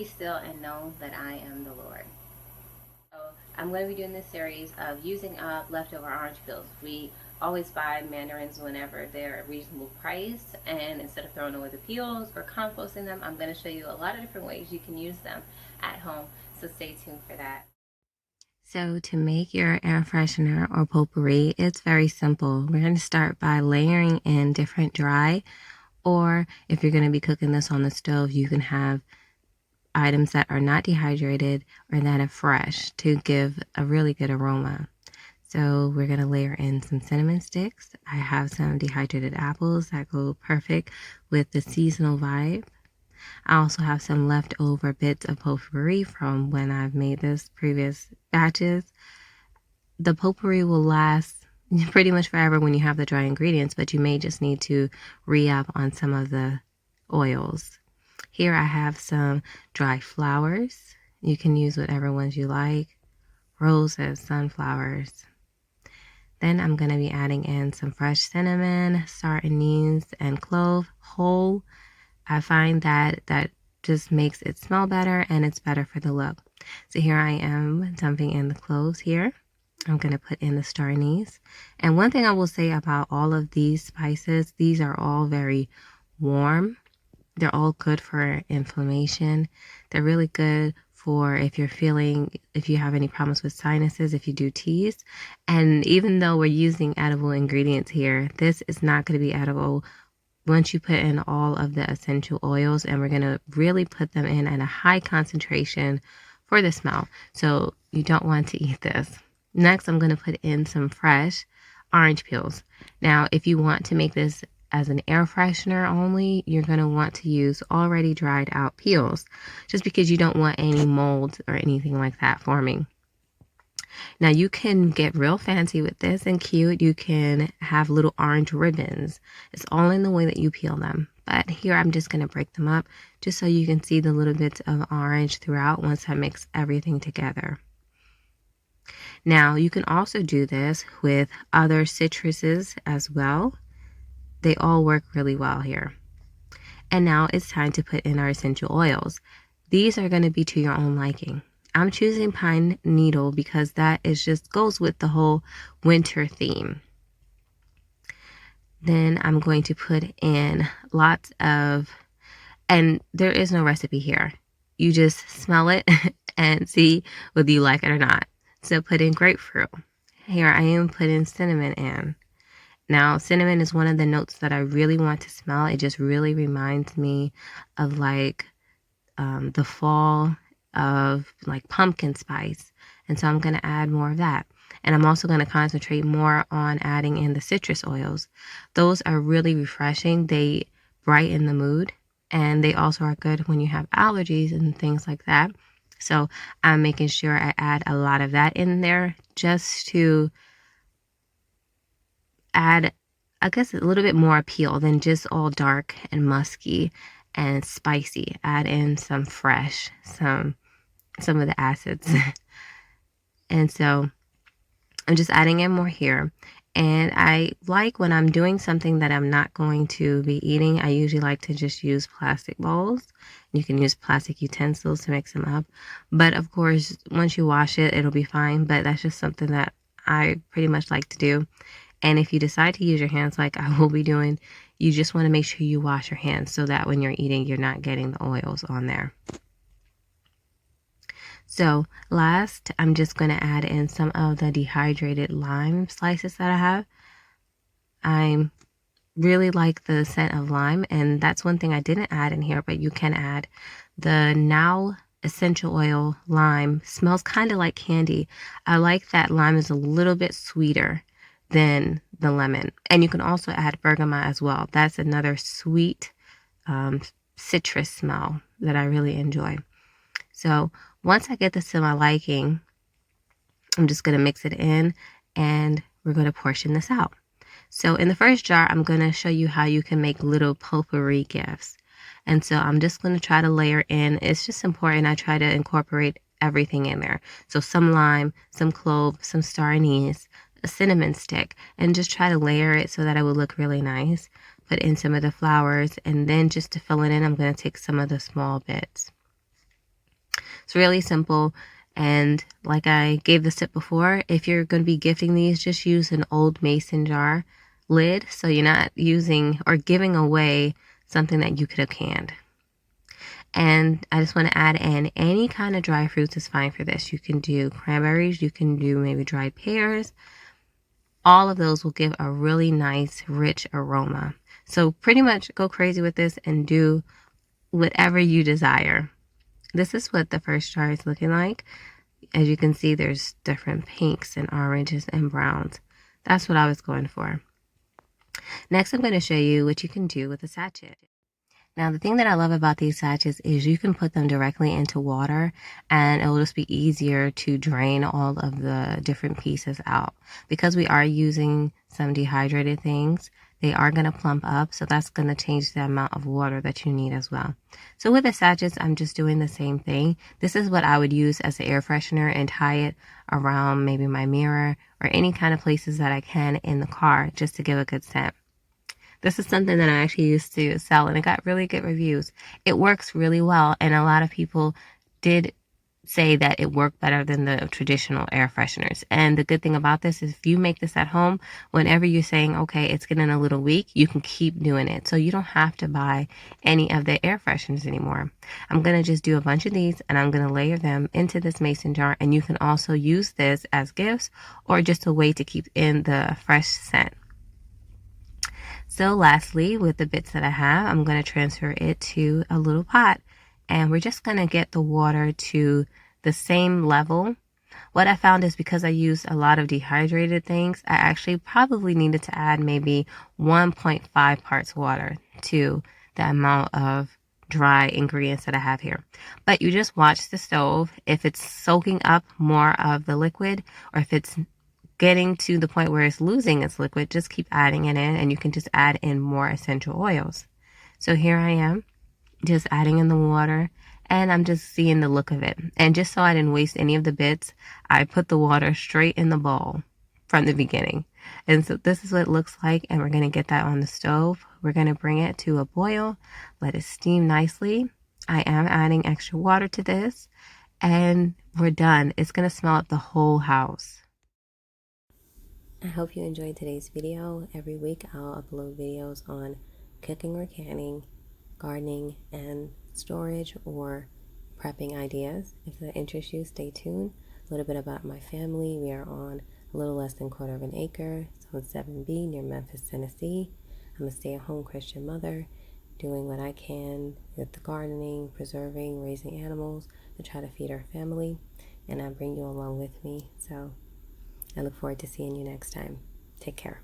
Be still and know that I am the Lord. So I'm going to be doing this series of using up leftover orange peels. We always buy mandarins whenever they're a reasonable price, and instead of throwing away the peels or composting them, I'm going to show you a lot of different ways you can use them at home. So stay tuned for that. So to make your air freshener or potpourri, it's very simple. We're going to start by layering in different dry, or if you're going to be cooking this on the stove, you can have items that are not dehydrated or that are fresh to give a really good aroma. So we're going to layer in some cinnamon sticks. I have some dehydrated apples that go perfect with the seasonal vibe. I also have some leftover bits of potpourri from when I've made this previous batches. The potpourri will last pretty much forever when you have the dry ingredients, but you may just need to re-up on some of the oils. Here I have some dry flowers. You can use whatever ones you like. Roses, sunflowers. Then I'm going to be adding in some fresh cinnamon, star anise, and clove whole. I find that just makes it smell better and it's better for the look. So here I am dumping in the cloves here. I'm going to put in the star anise. And one thing I will say about all of these spices, these are all very warm. They're all good for inflammation. They're really good for if you have any problems with sinuses, if you do teas. And even though we're using edible ingredients here, this is not going to be edible once you put in all of the essential oils, and we're going to really put them in at a high concentration for the smell. So you don't want to eat this. Next, I'm going to put in some fresh orange peels. Now, if you want to make this as an air freshener only, you're going to want to use already dried out peels, just because you don't want any mold or anything like that forming. Now you can get real fancy with this and cute. You can have little orange ribbons. It's all in the way that you peel them. But here I'm just going to break them up just so you can see the little bits of orange throughout once I mix everything together. Now you can also do this with other citruses as well. They all work really well here. And now it's time to put in our essential oils. These are going to be to your own liking. I'm choosing pine needle because that is just goes with the whole winter theme. Then I'm going to put in lots of, and there is no recipe here. You just smell it and see whether you like it or not. So put in grapefruit. Here I am putting cinnamon in. Now, cinnamon is one of the notes that I really want to smell. It just really reminds me of like the fall, of like pumpkin spice. And so I'm going to add more of that. And I'm also going to concentrate more on adding in the citrus oils. Those are really refreshing. They brighten the mood, and they also are good when you have allergies and things like that. So I'm making sure I add a lot of that in there just to add, I guess, a little bit more appeal than just all dark and musky and spicy. Add in some fresh, some of the acids. And so I'm just adding in more here. And I like when I'm doing something that I'm not going to be eating, I usually like to just use plastic bowls. You can use plastic utensils to mix them up. But of course, once you wash it, it'll be fine. But that's just something that I pretty much like to do. And if you decide to use your hands like I will be doing, you just want to make sure you wash your hands so that when you're eating, you're not getting the oils on there. So last, I'm just going to add in some of the dehydrated lime slices that I have. I really like the scent of lime, and that's one thing I didn't add in here, but you can add the now essential oil lime. Smells kind of like candy. I like that lime is a little bit sweeter than the lemon. And you can also add bergamot as well. That's another sweet citrus smell that I really enjoy. So once I get this to my liking, I'm just going to mix it in and we're going to portion this out. So in the first jar, I'm going to show you how you can make little potpourri gifts. And so I'm just going to try to layer in. It's just important I try to incorporate everything in there. So some lime, some clove, some star anise, a cinnamon stick, and just try to layer it so that it will look really nice. Put in some of the flowers, and then just to fill it in, I'm going to take some of the small bits. It's really simple. And like I gave the tip before, if you're going to be gifting these, just use an old mason jar lid so you're not using or giving away something that you could have canned. And I just want to add in any kind of dry fruits is fine for this. You can do cranberries, you can do maybe dried pears. All of those will give a really nice, rich aroma. So pretty much go crazy with this and do whatever you desire. This is what the first jar is looking like. As you can see, there's different pinks and oranges and browns. That's what I was going for. Next, I'm going to show you what you can do with a sachet. Now, the thing that I love about these sachets is you can put them directly into water and it will just be easier to drain all of the different pieces out. Because we are using some dehydrated things, they are going to plump up, so that's going to change the amount of water that you need as well. So with the sachets, I'm just doing the same thing. This is what I would use as an air freshener and tie it around maybe my mirror or any kind of places that I can in the car just to give a good scent. This is something that I actually used to sell and it got really good reviews. It works really well, and a lot of people did say that it worked better than the traditional air fresheners. And the good thing about this is if you make this at home, whenever you're saying, okay, it's getting a little weak, you can keep doing it. So you don't have to buy any of the air fresheners anymore. I'm going to just do a bunch of these and I'm going to layer them into this mason jar. And you can also use this as gifts or just a way to keep in the fresh scent. So lastly, with the bits that I have, I'm going to transfer it to a little pot. And we're just going to get the water to the same level. What I found is because I used a lot of dehydrated things, I actually probably needed to add maybe 1.5 parts water to the amount of dry ingredients that I have here. But you just watch the stove. If it's soaking up more of the liquid or if it's getting to the point where it's losing its liquid, just keep adding it in and you can just add in more essential oils. So here I am, just adding in the water and I'm just seeing the look of it. And just so I didn't waste any of the bits, I put the water straight in the bowl from the beginning. And so this is what it looks like, and we're going to get that on the stove. We're going to bring it to a boil, let it steam nicely. I am adding extra water to this and we're done. It's going to smell up the whole house. I hope you enjoyed today's video. Every week I'll upload videos on cooking or canning, gardening, and storage or prepping ideas. If that interests you, stay tuned. A little bit about my family. We are on a little less than 1/4 of an acre. It's on 7B near Memphis, Tennessee. I'm a stay-at-home Christian mother doing what I can with the gardening, preserving, raising animals to try to feed our family. And I bring you along with me. So I look forward to seeing you next time. Take care.